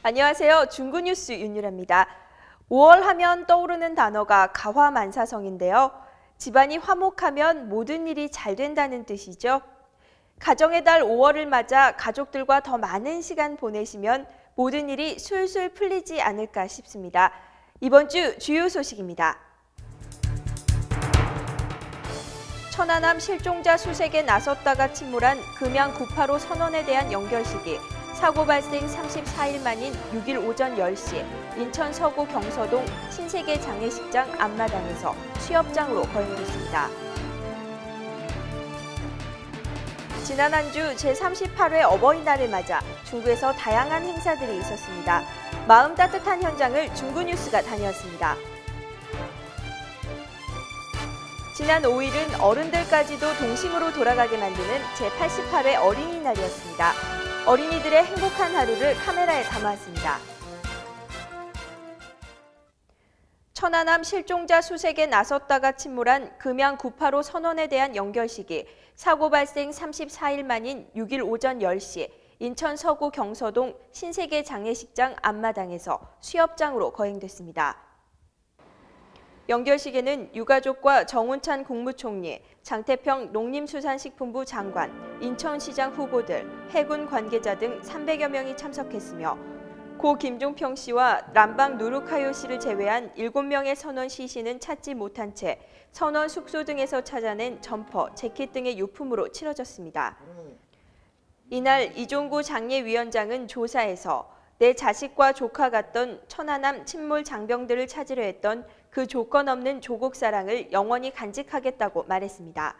안녕하세요. 중구뉴스 윤유라입니다. 5월 하면 떠오르는 단어가 가화만사성인데요. 집안이 화목하면 모든 일이 잘 된다는 뜻이죠. 가정의 달 5월을 맞아 가족들과 더 많은 시간 보내시면 모든 일이 술술 풀리지 않을까 싶습니다. 이번 주 주요 소식입니다. 천안함 실종자 수색에 나섰다가 침몰한 금양 985 선원에 대한 연결식이 사고 발생 34일 만인 6일 오전 10시 인천 서구 경서동 신세계 장례식장 앞마당에서 취업장으로 거행됐습니다. 지난 한 주 제38회 어버이날을 맞아 중구에서 다양한 행사들이 있었습니다. 마음 따뜻한 현장을 중구뉴스가 다녀왔습니다. 지난 5일은 어른들까지도 동심으로 돌아가게 만드는 제88회 어린이날이었습니다. 어린이들의 행복한 하루를 카메라에 담아왔습니다. 천안함 실종자 수색에 나섰다가 침몰한 금양 985 선원에 대한 연결식이 사고 발생 34일 만인 6일 오전 10시 인천 서구 경서동 신세계 장례식장 앞마당에서 취업장으로 거행됐습니다. 연결식에는 유가족과 정운찬 국무총리, 장태평 농림수산식품부 장관, 인천시장 후보들, 해군 관계자 등 300여 명이 참석했으며 고 김종평 씨와 람방 누르카요 씨를 제외한 7명의 선원 시신은 찾지 못한 채 선원 숙소 등에서 찾아낸 점퍼, 재킷 등의 유품으로 치러졌습니다. 이날 이종구 장례위원장은 조사에서 내 자식과 조카 같던 천안함 침몰 장병들을 찾으려 했던 그 조건 없는 조국 사랑을 영원히 간직하겠다고 말했습니다.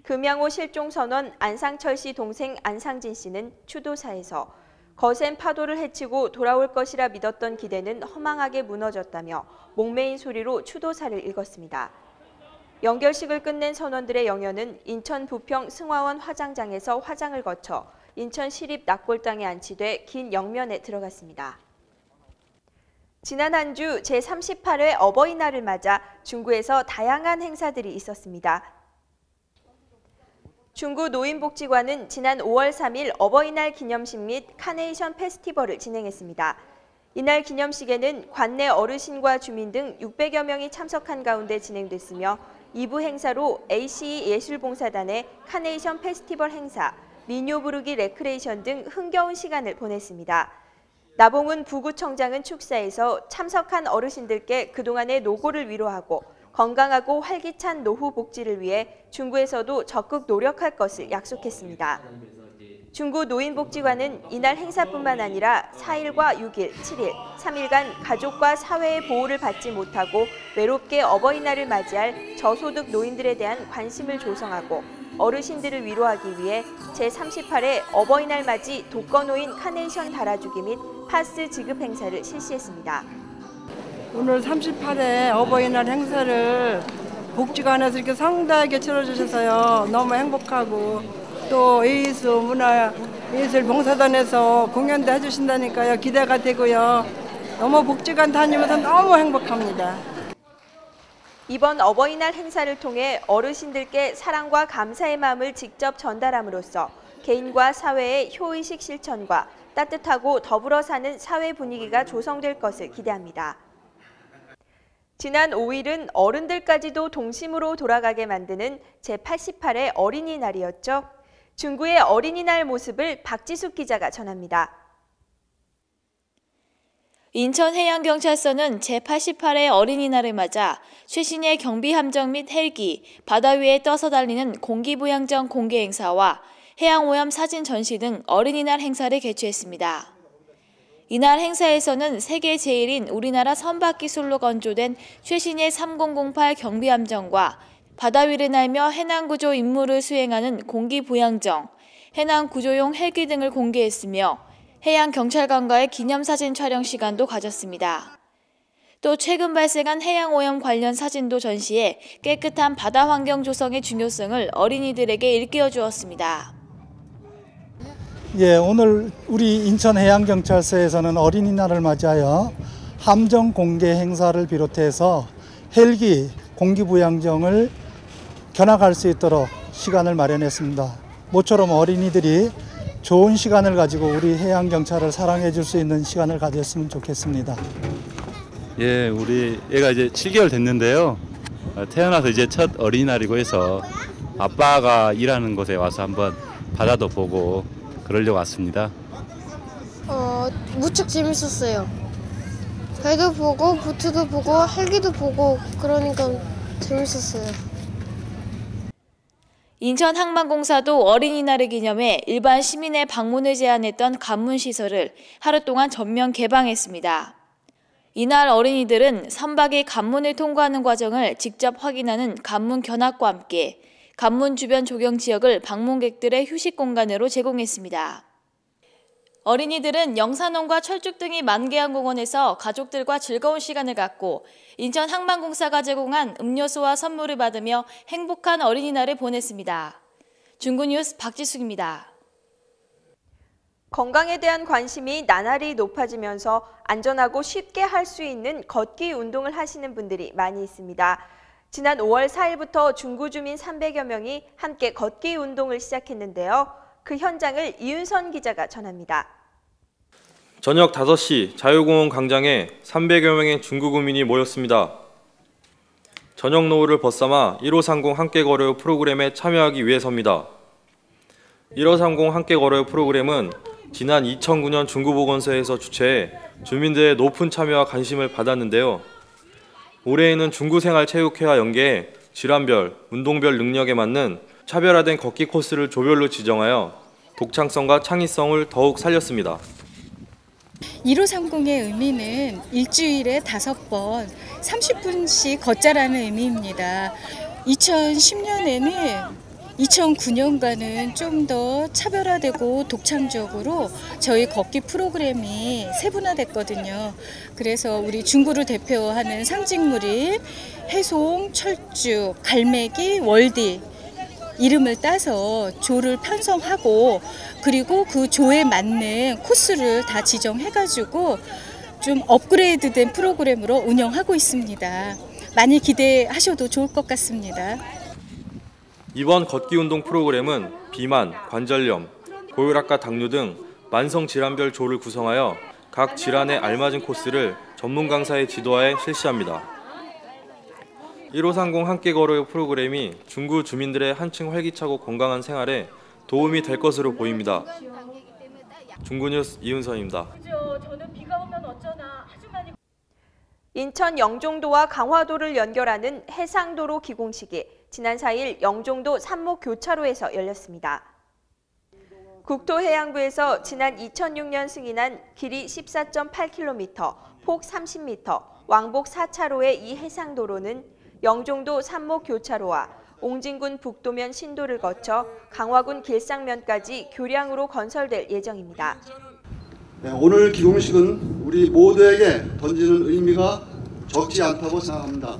금양호 실종선원 안상철 씨 동생 안상진 씨는 추도사에서 거센 파도를 헤치고 돌아올 것이라 믿었던 기대는 허망하게 무너졌다며 목매인 소리로 추도사를 읽었습니다. 연결식을 끝낸 선원들의 영연은 인천 부평 승화원 화장장에서 화장을 거쳐 인천 시립 낙골당에 안치돼 긴 영면에 들어갔습니다. 지난 한 주 제38회 어버이날을 맞아 중구에서 다양한 행사들이 있었습니다. 중구 노인복지관은 지난 5월 3일 어버이날 기념식 및 카네이션 페스티벌을 진행했습니다. 이날 기념식에는 관내 어르신과 주민 등 600여 명이 참석한 가운데 진행됐으며 2부 행사로 ACE 예술봉사단의 카네이션 페스티벌 행사, 민요 부르기 레크레이션 등 흥겨운 시간을 보냈습니다. 나봉은 부구청장은 축사에서 참석한 어르신들께 그동안의 노고를 위로하고 건강하고 활기찬 노후 복지를 위해 중구에서도 적극 노력할 것을 약속했습니다. 중구 노인복지관은 이날 행사뿐만 아니라 4일과 6일, 7일, 3일간 가족과 사회의 보호를 받지 못하고 외롭게 어버이날을 맞이할 저소득 노인들에 대한 관심을 조성하고 어르신들을 위로하기 위해 제38회 어버이날 맞이 독거노인 카네이션 달아주기 및 파스 지급 행사를 실시했습니다. 오늘 38회 어버이날 행사를 복지관에서 이렇게 성대하게 치러주셔서요. 너무 행복하고 또 에이스 문화예술봉사단에서 공연도 해주신다니까요. 기대가 되고요. 너무 복지관 다니면서 너무 행복합니다. 이번 어버이날 행사를 통해 어르신들께 사랑과 감사의 마음을 직접 전달함으로써 개인과 사회의 효의식 실천과 따뜻하고 더불어 사는 사회 분위기가 조성될 것을 기대합니다. 지난 5일은 어른들까지도 동심으로 돌아가게 만드는 제88회 어린이날이었죠. 중구의 어린이날 모습을 박지숙 기자가 전합니다. 인천해양경찰서는 제88회 어린이날을 맞아 최신의 경비함정 및 헬기, 바다 위에 떠서 달리는 공기부양정 공개 행사와 해양오염 사진 전시 등 어린이날 행사를 개최했습니다. 이날 행사에서는 세계 제1인 우리나라 선박기술로 건조된 최신의 3008 경비함정과 바다 위를 날며 해난구조 임무를 수행하는 공기부양정, 해난구조용 헬기 등을 공개했으며 해양경찰관과의 기념사진 촬영 시간도 가졌습니다. 또 최근 발생한 해양오염 관련 사진도 전시해 깨끗한 바다 환경 조성의 중요성을 어린이들에게 일깨워 주었습니다. 예, 오늘 우리 인천해양경찰서에서는 어린이날을 맞이하여 함정 공개 행사를 비롯해서 헬기 공기부양정을 견학할 수 있도록 시간을 마련했습니다. 모처럼 어린이들이 좋은 시간을 가지고 우리 해양경찰을 사랑해 줄 수 있는 시간을 가졌으면 좋겠습니다. 예, 우리 애가 이제 7개월 됐는데요. 태어나서 이제 첫 어린이날이고 해서 아빠가 일하는 곳에 와서 한번 바다도 보고 그러려고 왔습니다. 무척 재밌었어요. 배도 보고 보트도 보고 헬기도 보고 그러니까 재밌었어요. 인천항만공사도 어린이날을 기념해 일반 시민의 방문을 제한했던 관문시설을 하루 동안 전면 개방했습니다. 이날 어린이들은 선박이 관문을 통과하는 과정을 직접 확인하는 관문 견학과 함께 관문 주변 조경 지역을 방문객들의 휴식 공간으로 제공했습니다. 어린이들은 영산원과 철쭉 등이 만개한 공원에서 가족들과 즐거운 시간을 갖고 인천항만공사가 제공한 음료수와 선물을 받으며 행복한 어린이날을 보냈습니다. 중구뉴스 박지숙입니다. 건강에 대한 관심이 나날이 높아지면서 안전하고 쉽게 할 수 있는 걷기 운동을 하시는 분들이 많이 있습니다. 지난 5월 4일부터 중구 주민 300여 명이 함께 걷기 운동을 시작했는데요. 그 현장을 이윤선 기자가 전합니다. 저녁 5시 자유공원 광장에 300여 명의 중구 구민이 모였습니다. 저녁 노을을 벗삼아 1530 함께 걸어요 프로그램에 참여하기 위해서입니다. 1530 함께 걸어요 프로그램은 지난 2009년 중구보건소에서 주최해 주민들의 높은 참여와 관심을 받았는데요. 올해에는 중구생활체육회와 연계해 질환별, 운동별 능력에 맞는 차별화된 걷기 코스를 조별로 지정하여 독창성과 창의성을 더욱 살렸습니다. 1530의 의미는 일주일에 5번 30분씩 걷자라는 의미입니다. 2010년에는 2009년과는 좀 더 차별화되고 독창적으로 저희 걷기 프로그램이 세분화됐거든요. 그래서 우리 중구를 대표하는 상징물인 해송, 철쭉, 갈매기, 월디 이름을 따서 조를 편성하고 그리고 그 조에 맞는 코스를 다 지정해가지고 좀 업그레이드된 프로그램으로 운영하고 있습니다. 많이 기대하셔도 좋을 것 같습니다. 이번 걷기 운동 프로그램은 비만, 관절염, 고혈압과 당뇨 등 만성 질환별 조를 구성하여 각 질환에 알맞은 코스를 전문 강사의 지도하에 실시합니다. 1530 함께 걸어요 프로그램이 중구 주민들의 한층 활기차고 건강한 생활에 도움이 될 것으로 보입니다. 중구뉴스 이윤선입니다. 인천 영종도와 강화도를 연결하는 해상도로 기공식이 지난 4일 영종도 산목교차로에서 열렸습니다. 국토해양부에서 지난 2006년 승인한 길이 14.8km, 폭 30m, 왕복 4차로의 이 해상도로는 영종도 산목교차로와 옹진군 북도면 신도를 거쳐 강화군 길상면까지 교량으로 건설될 예정입니다. 네, 오늘 기공식은 우리 모두에게 던지는 의미가 적지 않다고 생각합니다.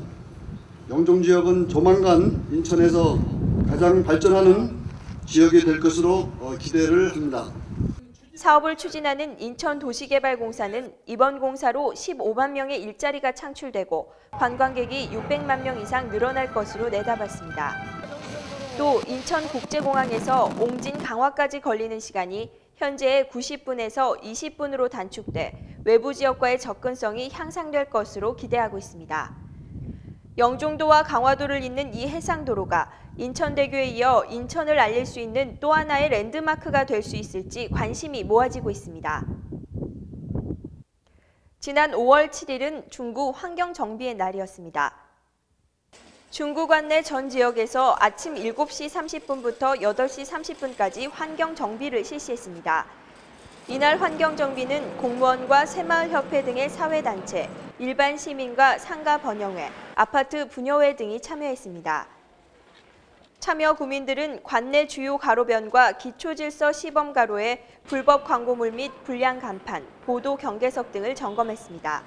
영종 지역은 조만간 인천에서 가장 발전하는 지역이 될 것으로 기대를 합니다. 사업을 추진하는 인천도시개발공사는 이번 공사로 15만 명의 일자리가 창출되고 관광객이 600만 명 이상 늘어날 것으로 내다봤습니다. 또 인천국제공항에서 옹진 강화까지 걸리는 시간이 현재의 90분에서 20분으로 단축돼 외부 지역과의 접근성이 향상될 것으로 기대하고 있습니다. 영종도와 강화도를 잇는 이 해상도로가 인천대교에 이어 인천을 알릴 수 있는 또 하나의 랜드마크가 될 수 있을지 관심이 모아지고 있습니다. 지난 5월 7일은 중구 환경정비의 날이었습니다. 중구 관내 전 지역에서 아침 7시 30분부터 8시 30분까지 환경정비를 실시했습니다. 이날 환경정비는 공무원과 새마을협회 등의 사회단체, 일반 시민과 상가 번영회, 아파트 분여회 등이 참여했습니다. 참여 구민들은 관내 주요 가로변과 기초질서 시범 가로에 불법 광고물 및 불량 간판, 보도 경계석 등을 점검했습니다.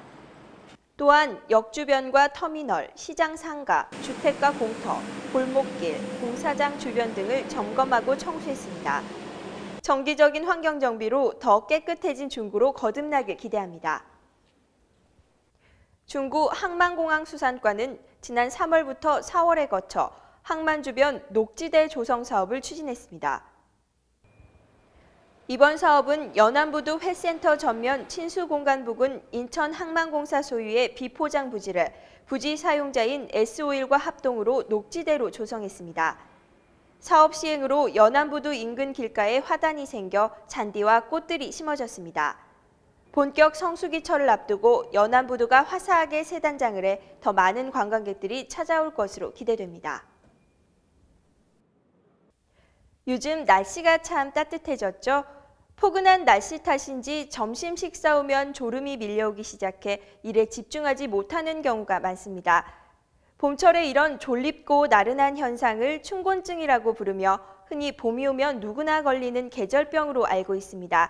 또한 역 주변과 터미널, 시장 상가, 주택가 공터, 골목길, 공사장 주변 등을 점검하고 청소했습니다. 정기적인 환경 정비로 더 깨끗해진 중구로 거듭나길 기대합니다. 중구 항만공항수산과는 지난 3월부터 4월에 거쳐 항만 주변 녹지대 조성 사업을 추진했습니다. 이번 사업은 연안부두 회센터 전면 친수공간 부근 인천항만공사 소유의 비포장 부지를 부지 사용자인 S-오일과 합동으로 녹지대로 조성했습니다. 사업 시행으로 연안부두 인근 길가에 화단이 생겨 잔디와 꽃들이 심어졌습니다. 본격 성수기철을 앞두고 연안부두가 화사하게 새 단장을 해 더 많은 관광객들이 찾아올 것으로 기대됩니다. 요즘 날씨가 참 따뜻해졌죠? 포근한 날씨 탓인지 점심 식사 후면 졸음이 밀려오기 시작해 일에 집중하지 못하는 경우가 많습니다. 봄철에 이런 졸립고 나른한 현상을 춘곤증이라고 부르며 흔히 봄이 오면 누구나 걸리는 계절병으로 알고 있습니다.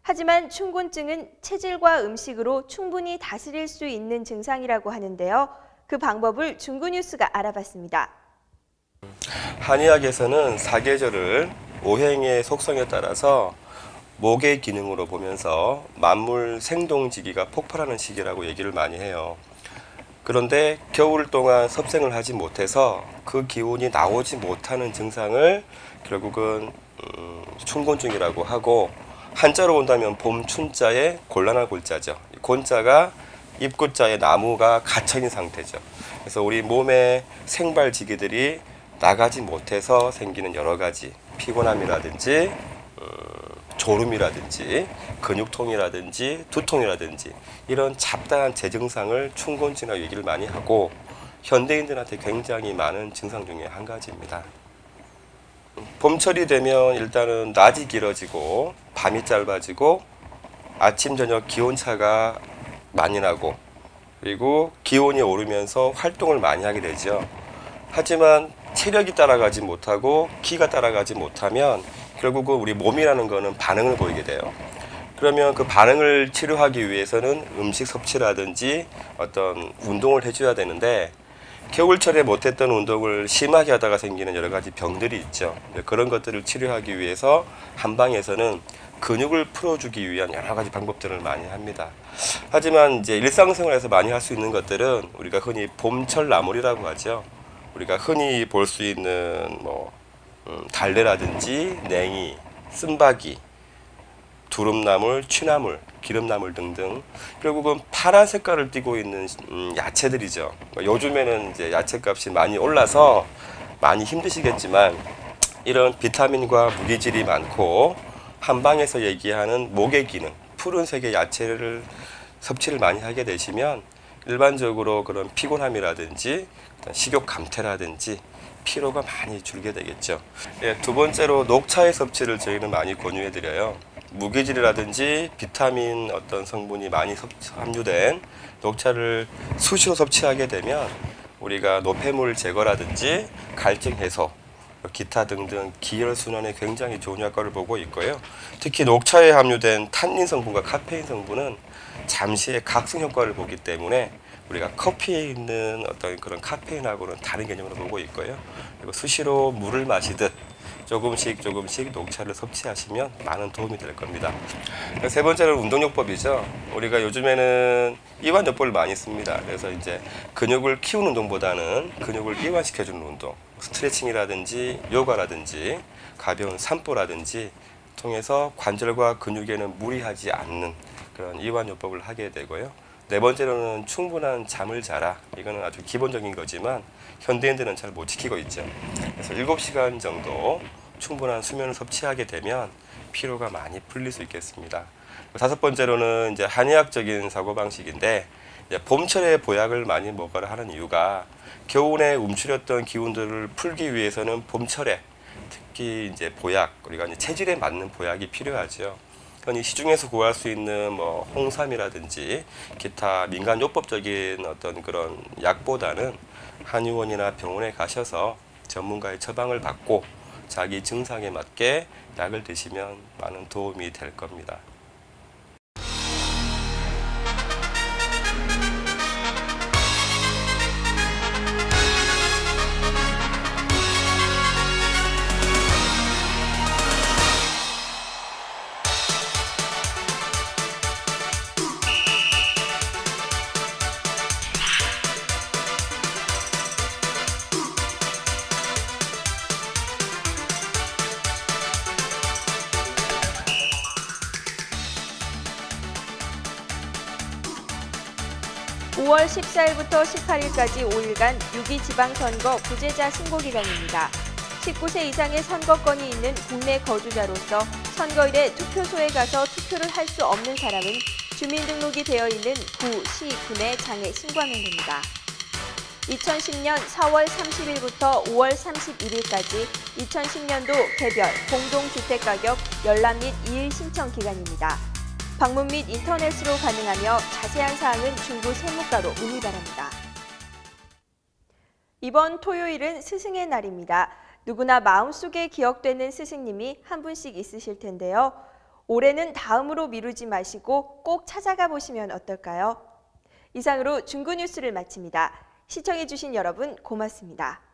하지만 춘곤증은 체질과 음식으로 충분히 다스릴 수 있는 증상이라고 하는데요. 그 방법을 중구뉴스가 알아봤습니다. 한의학에서는 사계절을 오행의 속성에 따라서 목의 기능으로 보면서 만물 생동지기가 폭발하는 시기라고 얘기를 많이 해요. 그런데 겨울 동안 섭생을 하지 못해서 그 기운이 나오지 못하는 증상을 결국은 춘곤증이라고 하고, 한자로 본다면 봄춘자에 곤란할 골자죠. 곤자가 입구자에 나무가 갇혀있는 상태죠. 그래서 우리 몸의 생발지기들이 나가지 못해서 생기는 여러 가지 피곤함이라든지 졸음이라든지 근육통이라든지 두통이라든지 이런 잡다한 재증상을 춘곤증이라고 얘기를 많이 하고, 현대인들한테 굉장히 많은 증상 중에 한 가지입니다. 봄철이 되면 일단은 낮이 길어지고 밤이 짧아지고 아침 저녁 기온차가 많이 나고, 그리고 기온이 오르면서 활동을 많이 하게 되죠. 하지만 체력이 따라가지 못하고 기가 따라가지 못하면 결국은 우리 몸이라는 거는 반응을 보이게 돼요. 그러면 그 반응을 치료하기 위해서는 음식 섭취라든지 어떤 운동을 해줘야 되는데, 겨울철에 못했던 운동을 심하게 하다가 생기는 여러 가지 병들이 있죠. 그런 것들을 치료하기 위해서 한방에서는 근육을 풀어주기 위한 여러 가지 방법들을 많이 합니다. 하지만 이제 일상생활에서 많이 할 수 있는 것들은 우리가 흔히 봄철 나물이라고 하죠. 우리가 흔히 볼 수 있는 달래라든지 냉이, 쓴바기, 두릅나물, 취나물, 기름나물 등등, 결국은 파란 색깔을 띠고 있는 야채들이죠. 요즘에는 이제 야채값이 많이 올라서 많이 힘드시겠지만, 이런 비타민과 무기질이 많고 한방에서 얘기하는 목의 기능, 푸른색의 야채를 섭취를 많이 하게 되시면 일반적으로 그런 피곤함이라든지 식욕 감퇴라든지 피로가 많이 줄게 되겠죠. 두 번째로 녹차의 섭취를 저희는 많이 권유해 드려요. 무기질이라든지 비타민 어떤 성분이 많이 함유된 녹차를 수시로 섭취하게 되면 우리가 노폐물 제거라든지 갈증 해소, 기타 등등 기혈순환에 굉장히 좋은 효과를 보고 있고요. 특히 녹차에 함유된 탄닌 성분과 카페인 성분은 잠시의 각성 효과를 보기 때문에 우리가 커피에 있는 어떤 그런 카페인하고는 다른 개념으로 보고 있고요. 그리고 수시로 물을 마시듯 조금씩 녹차를 섭취하시면 많은 도움이 될 겁니다. 세 번째는 운동요법이죠. 우리가 요즘에는 이완요법을 많이 씁니다. 그래서 이제 근육을 키우는 운동보다는 근육을 이완시켜주는 운동, 스트레칭이라든지 요가라든지 가벼운 산보라든지 통해서 관절과 근육에는 무리하지 않는 그런 이완요법을 하게 되고요. 네 번째로는 충분한 잠을 자라. 이거는 아주 기본적인 거지만 현대인들은 잘 못 지키고 있죠. 그래서 7시간 정도 충분한 수면을 섭취하게 되면 피로가 많이 풀릴 수 있겠습니다. 다섯 번째로는 이제 한의학적인 사고방식인데, 봄철에 보약을 많이 먹어라 하는 이유가 겨울에 움츠렸던 기운들을 풀기 위해서는 봄철에 특히 이제 보약, 우리가 이제 체질에 맞는 보약이 필요하죠. 흔히 시중에서 구할 수 있는 홍삼이라든지 기타 민간요법적인 어떤 그런 약보다는 한의원이나 병원에 가셔서 전문가의 처방을 받고 자기 증상에 맞게 약을 드시면 많은 도움이 될 겁니다. 5월 14일부터 18일까지 5일간 6.2 지방선거 부재자 신고 기간입니다. 19세 이상의 선거권이 있는 국내 거주자로서 선거일에 투표소에 가서 투표를 할 수 없는 사람은 주민등록이 되어 있는 구, 시, 군에 장에 신고하면 됩니다. 2010년 4월 30일부터 5월 31일까지 2010년도 개별 공동주택가격 열람 및 이일 신청 기간입니다. 방문 및 인터넷으로 가능하며 자세한 사항은 중구 세무과로 문의 바랍니다. 이번 토요일은 스승의 날입니다. 누구나 마음속에 기억되는 스승님이 한 분씩 있으실 텐데요. 올해는 다음으로 미루지 마시고 꼭 찾아가 보시면 어떨까요? 이상으로 중구 뉴스를 마칩니다. 시청해주신 여러분 고맙습니다.